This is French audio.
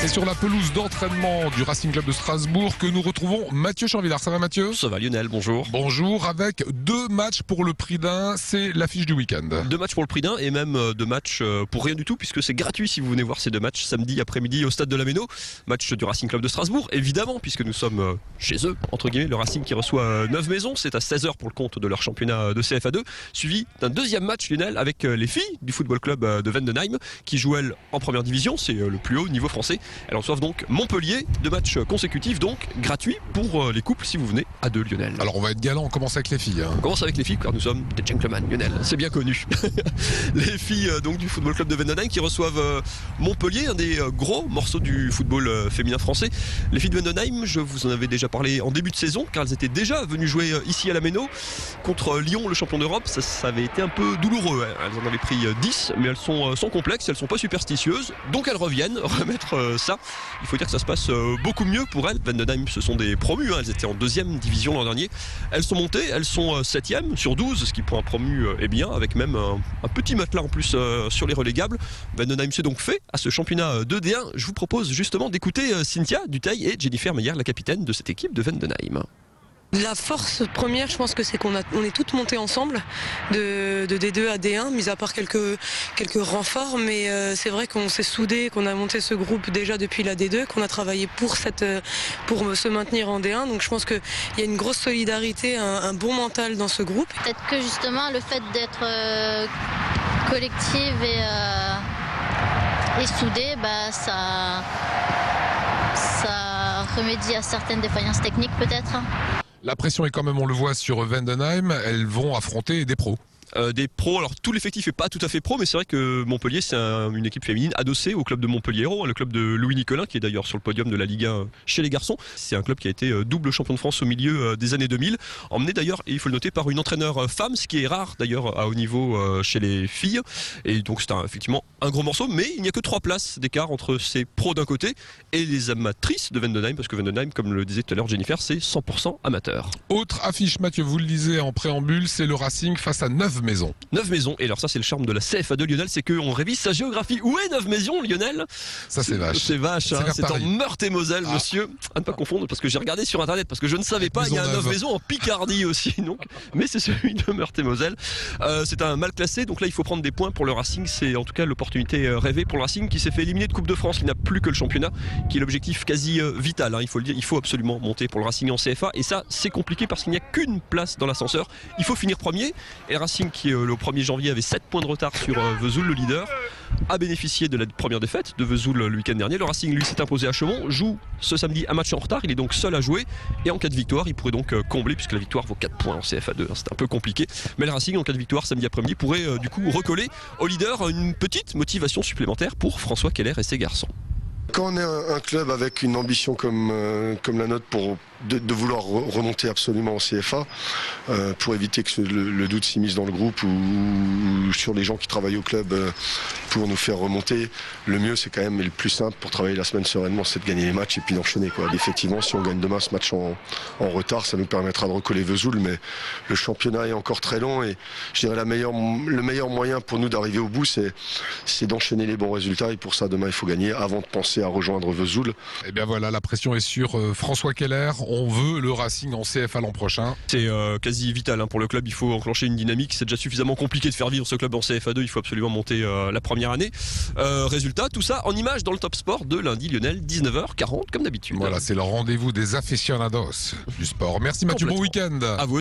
C'est sur la pelouse d'entraînement du Racing Club de Strasbourg que nous retrouvons Mathieu Chanvillard. Ça va Mathieu? Ça va Lionel, bonjour. Bonjour, avec 2 matchs pour le prix d'un, c'est l'affiche du week-end. 2 matchs pour le prix d'un et même 2 matchs pour rien du tout puisque c'est gratuit si vous venez voir ces 2 matchs samedi après-midi au stade de la Méno. Match du Racing Club de Strasbourg, évidemment, puisque nous sommes chez eux, entre guillemets, le Racing qui reçoit 9 maisons. C'est à 16h pour le compte de leur championnat de CFA2, suivi d'un 2e match Lionel avec les filles du football club de Vendenheim qui jouent elles en première division, c'est le plus haut niveau français. Elles reçoivent donc Montpellier, 2 matchs consécutifs, donc gratuits pour les couples si vous venez à 2 Lionel. Alors on va être galant, on commence avec les filles. On commence avec les filles car nous sommes des gentlemen Lionel, c'est bien connu. Les filles donc du football club de Vendenheim qui reçoivent Montpellier, un des gros morceaux du football féminin français. Les filles de Vendenheim, je vous en avais déjà parlé en début de saison car elles étaient déjà venues jouer ici à la Méno contre Lyon, le champion d'Europe. Ça avait été un peu douloureux, elles en avaient pris 10 mais elles sont complexes, elles sont pas superstitieuses, donc elles reviennent remettre ça. Il faut dire que ça se passe beaucoup mieux pour elles. Vendenheim, ce sont des promus, elles étaient en 2e division l'an dernier. Elles sont montées, elles sont 7e sur 12, ce qui pour un promu est bien, avec même un petit matelas en plus sur les relégables. Vendenheim s'est donc fait à ce championnat 2D1. Je vous propose justement d'écouter Cynthia Dutheil et Jennifer Meyer, la capitaine de cette équipe de Vendenheim. La force première, je pense que c'est qu'on est toutes montées ensemble de D2 à D1, mis à part quelques renforts, mais c'est vrai qu'on s'est soudés, qu'on a monté ce groupe déjà depuis la D2, qu'on a travaillé pour se maintenir en D1. Donc je pense qu'il y a une grosse solidarité, un bon mental dans ce groupe. Peut-être que justement le fait d'être collective et soudée, ça remédie à certaines défaillances techniques peut-être. La pression est quand même, on le voit sur Vendenheim, elles vont affronter des pros. Des pros, alors tout l'effectif n'est pas tout à fait pro, mais c'est vrai que Montpellier c'est une équipe féminine adossée au club de Montpellier Hérault, le club de Louis Nicolin qui est d'ailleurs sur le podium de la Ligue 1 chez les garçons. C'est un club qui a été double champion de France au milieu des années 2000, emmené d'ailleurs, et il faut le noter, par une entraîneur femme, ce qui est rare d'ailleurs à haut niveau chez les filles. Et donc c'est effectivement un gros morceau, mais il n'y a que 3 places d'écart entre ces pros d'un côté et les amatrices de Vendenheim, parce que Vendenheim, comme le disait tout à l'heure Jennifer, c'est 100% amateur. Autre affiche, Mathieu, vous le disiez en préambule, c'est le Racing face à 9 maisons. 9 maisons, et alors ça c'est le charme de la CFA2 Lionel, c'est qu'on révise sa géographie. Où est 9 maisons Lionel? Ça c'est vache. C'est vache, c'est en Meurthe-et-Moselle, monsieur. À ne pas confondre, parce que j'ai regardé sur internet, parce que je ne savais pas, il y a un 9 maisons en Picardie aussi, donc, mais c'est celui de Meurthe-et-Moselle. C'est un mal classé, donc là il faut prendre des points pour le Racing, c'est en tout cas l'opportunité rêvée pour le Racing qui s'est fait éliminer de Coupe de France, qui n'a plus que le championnat, qui est l'objectif quasi vital, il faut le dire, il faut absolument monter pour le Racing en CFA, et ça c'est compliqué parce qu'il n'y a qu'une place dans l'ascenseur, il faut finir premier, et le Racing qui le 1er janvier avait 7 points de retard sur Vesoul, le leader, a bénéficié de la première défaite de Vesoul le week-end dernier. Le Racing lui s'est imposé à Chaumont, joue ce samedi un match en retard, il est donc seul à jouer, et en cas de victoire il pourrait donc combler, puisque la victoire vaut 4 points en CFA2, c'est un peu compliqué, mais le Racing en cas de victoire samedi après-midi pourrait du coup recoller au leader, une petite motivation supplémentaire pour François Keller et ses garçons. Quand on est un club avec une ambition comme la nôtre de vouloir remonter absolument en CFA, pour éviter que le doute s'immisce dans le groupe ou sur les gens qui travaillent au club pour nous faire remonter, le mieux c'est quand même, et le plus simple pour travailler la semaine sereinement, c'est de gagner les matchs et puis d'enchaîner. Effectivement, si on gagne demain ce match en retard, ça nous permettra de recoller Vesoul, mais le championnat est encore très long et je dirais le meilleur moyen pour nous d'arriver au bout, c'est d'enchaîner les bons résultats, et pour ça demain il faut gagner avant de penser à rejoindre Vesoul. Et bien voilà, la pression est sur François Keller. On veut le Racing en CFA l'an prochain. C'est quasi vital pour le club, il faut enclencher une dynamique, c'est déjà suffisamment compliqué de faire vivre ce club en CFA2, il faut absolument monter la première année. Résultat, tout ça en images dans le Top Sport de lundi Lionel, 19h40 comme d'habitude. Voilà, c'est le rendez-vous des aficionados du sport. Merci Mathieu, bon week-end. À vous.